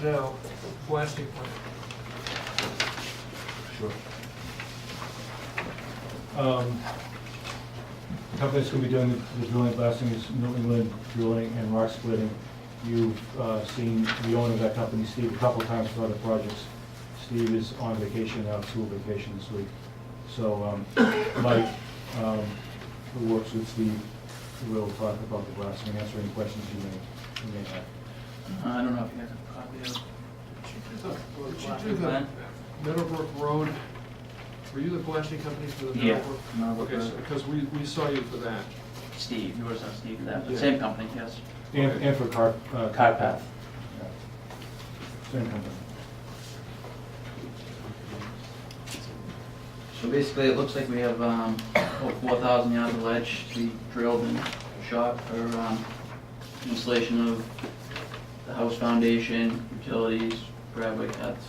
Now, blasting plan. Sure. The company that's going to be doing the drilling and blasting is New England Drilling and Rock Splitting. You've seen the owner of that company, Steve, a couple of times for other projects. Steve is on vacation now, school vacation this week. So Mike, who works with Steve, will talk about the blasting and answer any questions you may have. I don't know if you have a copy of. Did you do the Meadowbrook Road? Were you the blasting company for the Yeah, Meadowbrook? Meadowbrook Okay, so, Road. because we saw you for that. Steve, you were on Steve for that, but Yeah. same company, yes. And for car Path. Yeah. Same company. So basically, it looks like we have about 4,000 yards of ledge to be drilled and shot for installation of the house foundation, utilities, driveway cuts,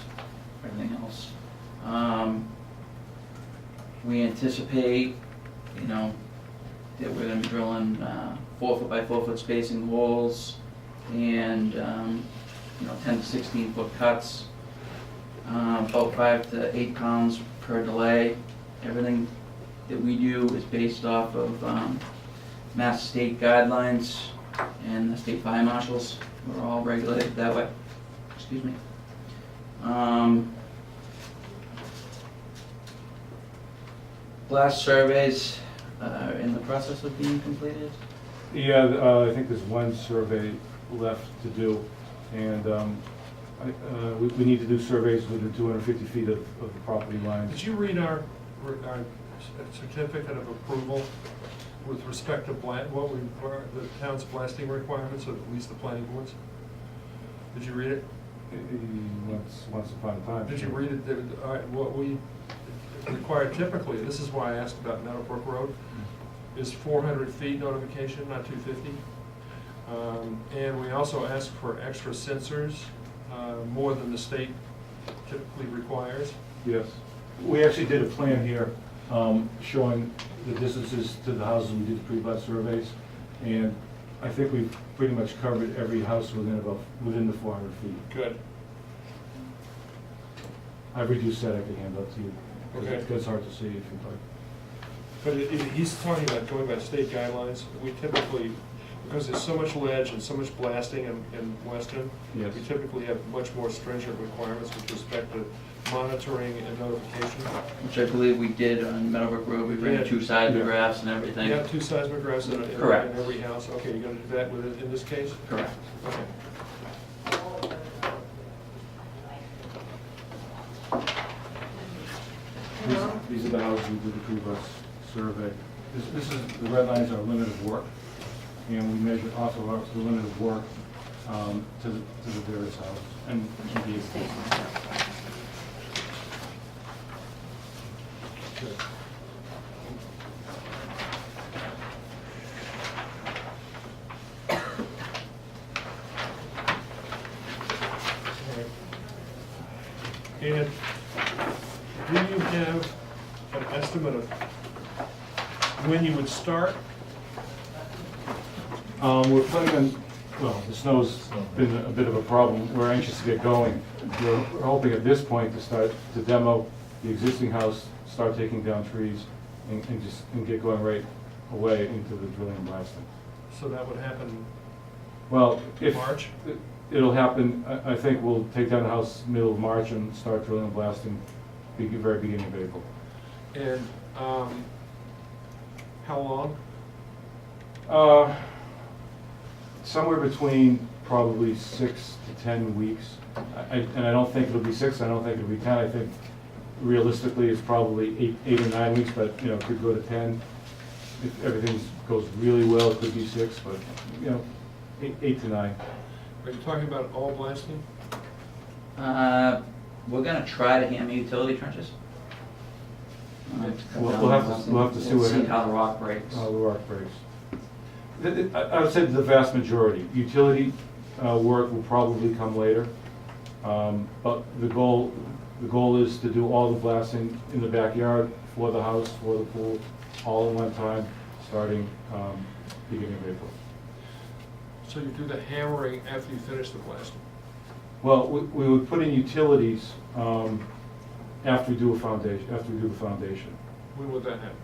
everything else. We anticipate, that we're gonna be drilling 4 foot by 4 foot spacing holes and 10 to 16 foot cuts, about 5 to 8 pounds per delay. Everything that we do is based off of Mass State guidelines and the state fire marshals. We're all regulated that way. Excuse me. Blast surveys are in the process of being completed. Yeah, I think there's one survey left to do, and we need to do surveys within 250 feet of the property lines. Did you read our certificate of approval with respect to the town's blasting requirements, or at least the planning boards? Did you read it? Once upon a time. Did you read it? What we require typically, this is why I asked about Meadowbrook Road, is 400 feet notification, not 250. And we also ask for extra sensors, more than the state typically requires. Yes. We actually did a plan here showing the distances to the houses. We did the pre-blast surveys, and I think we've pretty much covered every house within the 400 feet. Good. I've reduced that, I can hand up to you. Okay. It's hard to see if you'd like. But he's talking about going by state guidelines. We typically, because there's so much ledge and so much blasting in Weston, Yes. we typically have much more stringent requirements with respect to monitoring and notification. Which I believe we did on Meadowbrook Road. We ran Yeah. 2 seismographs and everything. You have 2 seismographs in Correct. every house. Okay, you're going to do that in this case? Correct. Okay. These are the houses we did the pre-blast survey. This is, the red lines are limit of work, and we measure off of the limit of work to the various houses. And Good. And do you have an estimate of when you would start? We're planning on, well, the snow's been a bit of a problem. We're anxious to get going. We're hoping at this point to start to demo the existing house, start taking down trees, and get going right away into the drilling and blasting. So that would happen Well, if March? It'll happen, I think we'll take down the house middle of March and start drilling and blasting very beginning of April. And how long? Somewhere between probably 6 to 10 weeks. And I don't think it'll be 6, I don't think it'll be 10. I think realistically it's probably 8 or 9 weeks, but it could go to 10. If everything goes really well, it could be 6, but 8 to 9. Are you talking about all blasting? We're gonna try to hammer utility trenches. We'll have to see what See how the rock breaks. The rock breaks. I would say the vast majority. Utility work will probably come later, but the goal is to do all the blasting in the backyard for the house, for the pool, all at one time, starting beginning of April. So you do the hammering after you finish the blasting? Well, we would put in utilities after we do a foundation, after we do the foundation. When would that happen?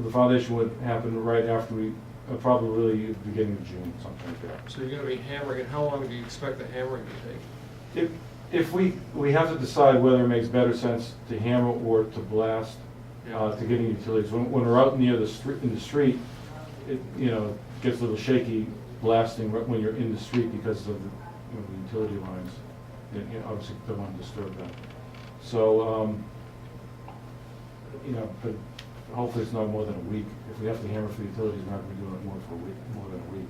The foundation would happen right after we, probably at the beginning of June, something like that. So you're gonna be hammering it, how long do you expect the hammering to take? If we have to decide whether it makes better sense to hammer or to blast, Yeah. to get in utilities. When we're out near the street, in the street, it, gets a little shaky blasting right when you're in the street because of the, the utility lines. Obviously don't want to disturb them. So, but hopefully it's not more than a week. If we have to hammer for utilities, we're not going to be doing it more than a week.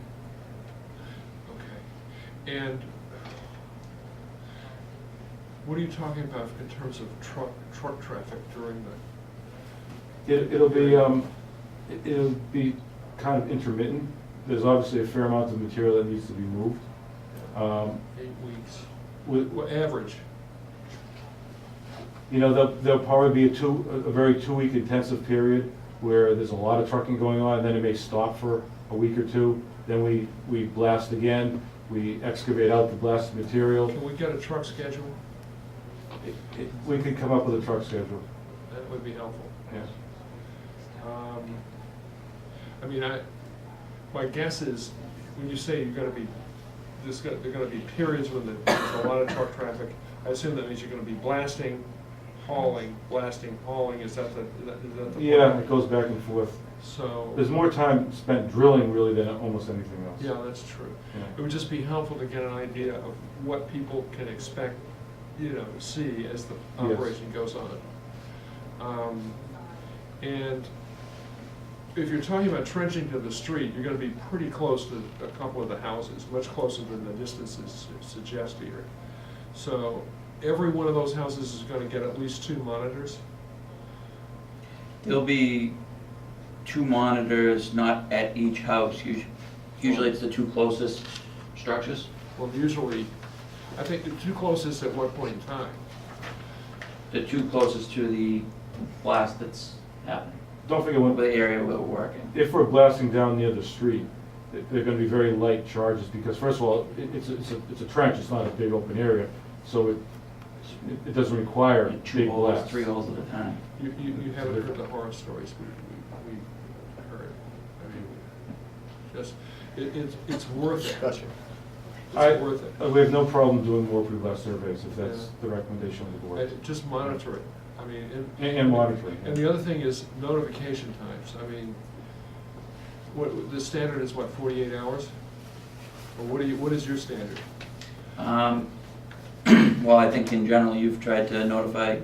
Okay. And what are you talking about in terms of truck traffic during the? It'll be kind of intermittent. There's obviously a fair amount of material that needs to be moved. 8 weeks. What average? There'll probably be a very 2-week intensive period where there's a lot of trucking going on, and then it may stop for a week or two. Then we blast again, we excavate out the blasted material. Can we get a truck schedule? We could come up with a truck schedule. That would be helpful. Yes. My guess is, when you say you're gonna be, there are gonna be periods when there's a lot of truck traffic, I assume that means you're gonna be blasting, hauling, is that the plan? Yeah, it goes back and forth. So. There's more time spent drilling really than almost anything else. Yeah, that's true. Yeah. It would just be helpful to get an idea of what people can expect, see as the Yes. operation goes on. And if you're talking about trenching to the street, you're gonna be pretty close to a couple of the houses, much closer than the distances suggest here. So every one of those houses is gonna get at least 2 monitors? There'll be 2 monitors, not at each house. Usually it's the 2 closest structures. Well, usually, I think the 2 closest at what point in time? The 2 closest to the blast that's happening, Don't forget when, the area where we're working. if we're blasting down near the street, they're going to be very light charges because first of all, it's a trench. It's not a big open area, so it doesn't require Like 2 big holes, blasts. 3 holes at a time. You haven't heard the horror stories we heard. It's worth it. Gotcha. It's worth it. We have no problem doing more pre-blast surveys if that's the recommendation of the board. Just monitor it. And monitoring. And the other thing is notification times. The standard is what, 48 hours? Or what is your standard? Well, I think in general, you've tried to notify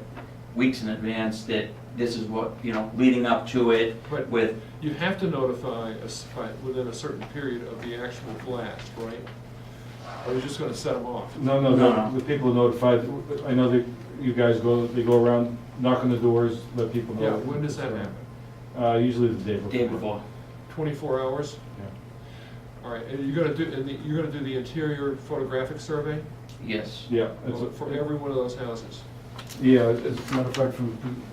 weeks in advance that this is what, leading up to it But with, you have to notify us within a certain period of the actual blast, right? Or you're just gonna set them off? No, No. the people notified, I know that you guys they go around, knock on the doors, let people know. Yeah, when does that happen? Usually the day before. day before. 24 hours? Yeah. All right, and you're gonna do the interior photographic survey Yeah. for every one of those houses? Yeah, as a matter of fact,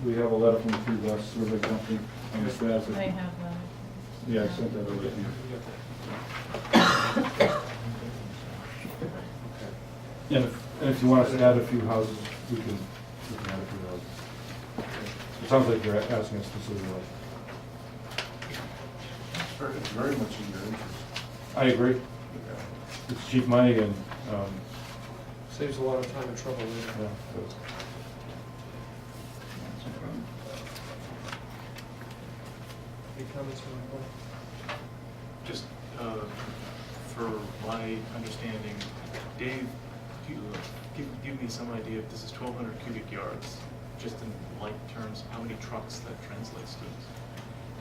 we have a letter from the pre-blast survey company on the status. I have that. Yeah, I sent that over to you. And if you want us to add a few houses, we can add a few houses. It sounds like you're asking us specifically. It's very much in your interest. I agree. It's cheap money and, Saves a lot of time and trouble later. yeah, so. Any comments from the board? Just for my understanding, Dave, give me some idea if this is 1,200 cubic yards, just in light terms, how many trucks that translates to,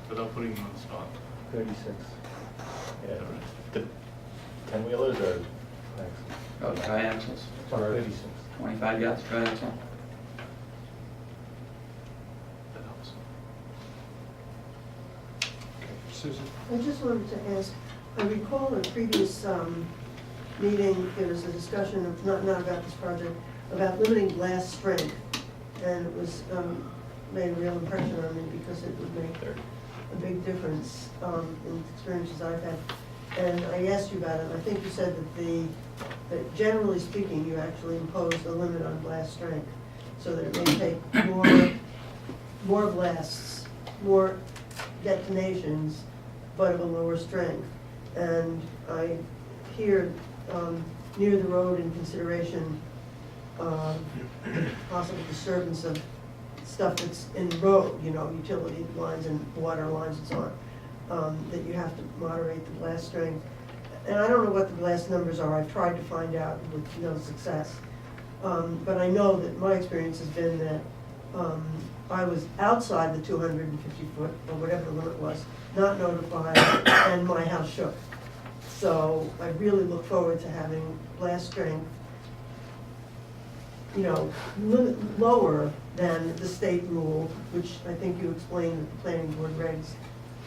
without putting them on the spot. 36. Yeah. All right. The 10-wheelers or max? Oh, tri-axles, 36. 25 yards tri-axle. That helps. Susan? I just wanted to ask, I recall in a previous meeting, there was a discussion of, not about this project, about limiting blast strength. And it was, made a real impression on me because it would make a big difference in experiences I've had. and I asked you about it, and I think you said that generally speaking, you actually imposed a limit on blast strength, so that it may take more blasts, more detonations, but of a lower strength. And I hear near the road in consideration, possible disturbance of stuff that's in the road, you know, utility lines and water lines and so on, that you have to moderate the blast strength. And I don't know what the blast numbers are, I've tried to find out with no success. But I know that my experience has been that I was outside the 250 foot, or whatever the limit was, not notified, and my house shook. So I really look forward to having blast strength, you know, lower than the state rule, which I think you explained that the planning board regs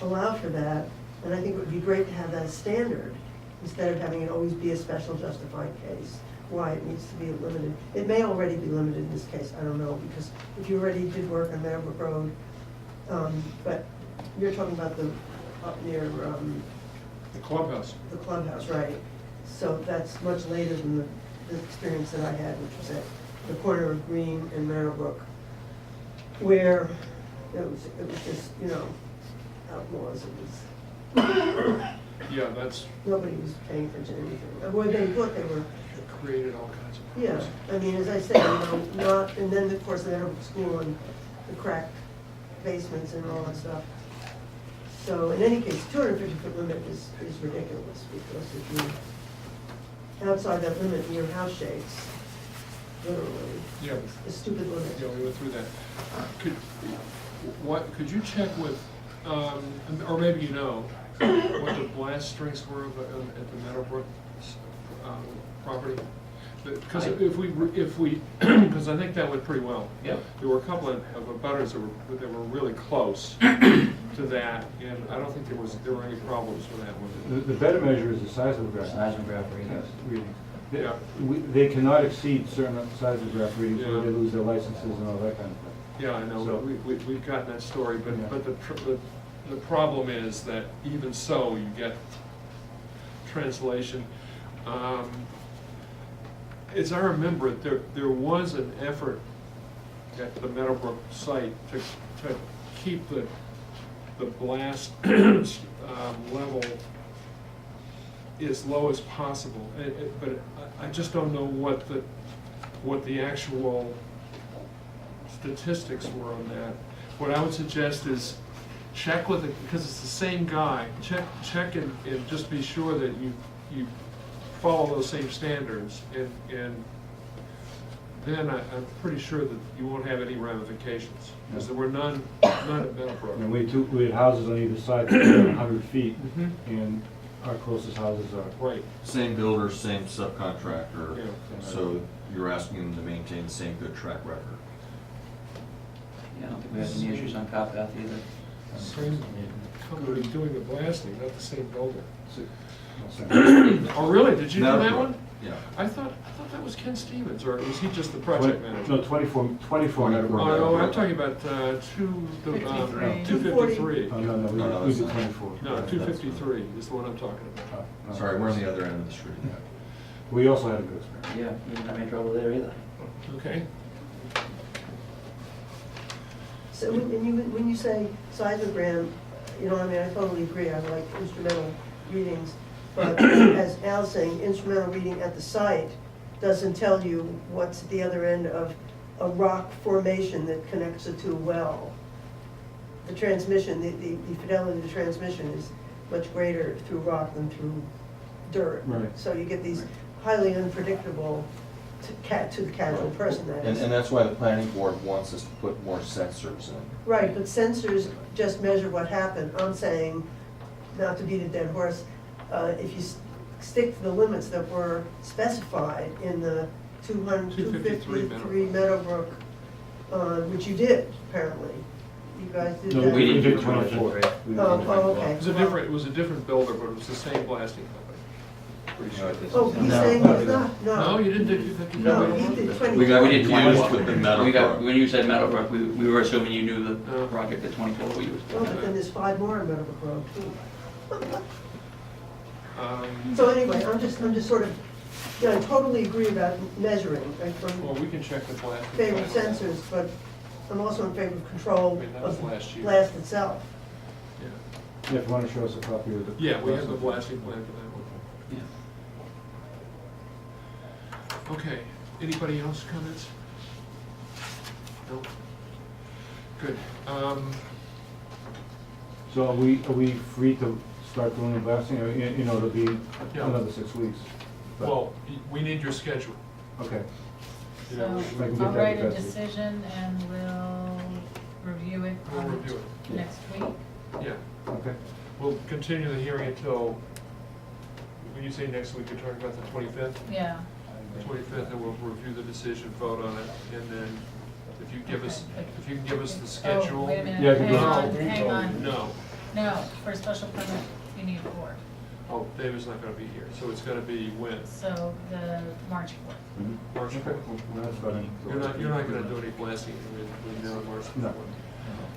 allow for that. And I think it would be great to have that as standard, instead of having it always be a special justified case, why it needs to be limited. It may already be limited in this case, I don't know, because if you already did work on Meadowbrook Road, but you're talking about the, up near, The clubhouse. the clubhouse, right? So that's much later than the experience that I had, which was at the corner of Green and Meadowbrook, where it was just, you know, outlaws. It was, Yeah, that's, nobody was paying attention to anything. Well, they thought they were, it created all kinds of yeah, problems. I mean, as I say, you know, not, and then of course the Meadowbrook School and the cracked basements and all that stuff. So in any case, 250 foot limit is ridiculous, because if you're outside that limit and your house shakes, literally, Yeah, it's a stupid limit. yeah, we went through that. Could you check with, or maybe you know, what the blast strengths were at the Meadowbrook property? Because if we, because I think that went pretty well. Yep. There were a couple of abutters that were really close to that, and I don't think there were any problems with that one. The better measure is the seismograph. Seismograph readings. reading. Yeah. They cannot exceed certain seismograph readings, or Yeah. they lose their licenses and all that kind of thing. Yeah, I know, So- we've gotten that story, Yeah. but the problem is that even so, you get translation. As I remember it, there was an effort at the Meadowbrook site to keep the blast level as low as possible. But I just don't know what the actual statistics were on that. What I would suggest is check with it, because it's the same guy, check and just be sure that you follow those same standards, and then I'm pretty sure that you won't have any ramifications, because there were none at Meadowbrook. And we had houses on either side that were 100 feet, Mhm. and our closest houses are. Right, Same builder, same subcontractor, Yeah. so you're asking them to maintain the same good track record. Yeah, I don't think we had any issues on Cop Path either. same company doing the blasting, not the same builder. So- Oh, really? Did you do that Meadowbrook, one? Yeah. I thought that was Ken Stevens, or was he just the project manager? No, 24 Meadowbrook. Oh, no, I'm talking about 253. Oh, no, No, no, we that's did not. 24. No, 253 is the one I'm talking about. No. Sorry, we're on the other end of the street. We also had a good experience. Yeah, we didn't have any trouble there either. Okay. So when you say seismogram, you know, I mean, I totally agree, I like instrumental readings, but as Al's saying, instrumental reading at the site doesn't tell you what's at the other end of a rock formation that connects it to a well. The transmission, the fidelity of the transmission is much greater through rock than through dirt. Right. So you get these highly unpredictable, to the casual person, that is. And that's why the planning board wants us to put more sensors in. Right, but sensors just measure what happened. I'm saying, not to beat a dead horse, if you stick to the limits that were specified in the 253 Meadowbrook, which you did, apparently. You guys did No, that? We didn't do 24. 24. We did Oh, 24. okay. It was a different builder, but it was the same blasting company. Pretty sure. Oh, he's No. saying it's not, No, no. you didn't do 253? No, he did 24. We got, we did Confused 24. with the We got, Meadowbrook. when you said Meadowbrook, we were assuming you knew the Oh. project at 24 we used. Oh, but then there's 5 more in Meadowbrook Road, too. So anyway, I'm just sort of, yeah, I totally agree about measuring, right, Well, from we can check the blast. favor of sensors, but I'm also in favor of I control mean, that was of last the year. blast itself. Yeah. Yeah, if you want to show us a copy of the. Yeah, we have the blasting plan for that one. Yeah. Okay, anybody else comments? No? Good. So are we free to start doing the blasting, or, you know, it'll be Yeah. another 6 weeks? But- Well, we need your schedule. Okay, You know, I So can get I'll that write a with Betsy. decision and we'll review it We'll on review it. next week. Yeah, okay. we'll continue the hearing until, when you say next week, you're talking about the 25th? Yeah. The 25th, and we'll review the decision, vote on it, and then if you give us, Okay. if you can give us the Oh, schedule. wait a minute, Yeah, hang because- on, hang on. No. No, for a special permit, you need a board. Oh, David's not gonna be here, so it's gonna be when? So the March 4th. March Okay, 4th. well, that's fine. You're not gonna do any blasting between now and March 4th. No.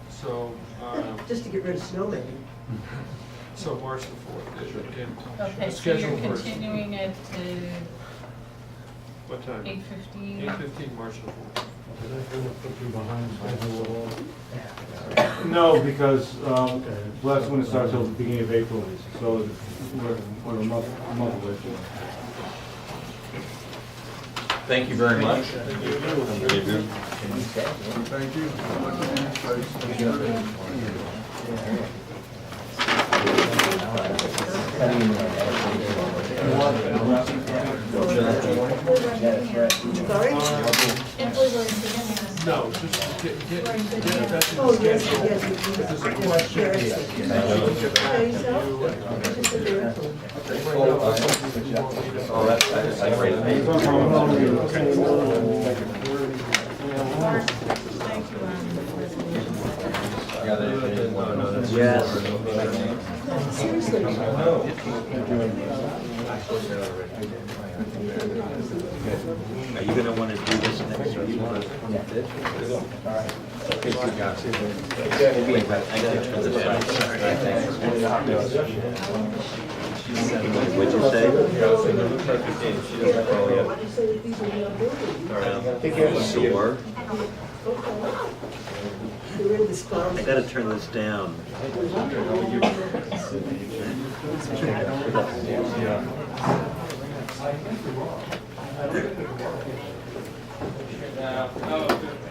So, Just to get rid of snow maybe. so March the 4th, and Okay, the so you're schedule first. continuing it to What time? 8:15? 8:15, March the 4th. No, because last one starts till the beginning of April, so we're a month away. Thank you very much. Sorry? No, just get Betsy's Oh, yes, schedule. yes. If there's a question, Yes. she can get back to you. Just sit there. Oh, that's great. Thank you, Seriously. Are you gonna wanna do this next week? What'd you say? Why'd you say that these are not building? Sure. They're in this cloud. I gotta turn this down. Oh, good.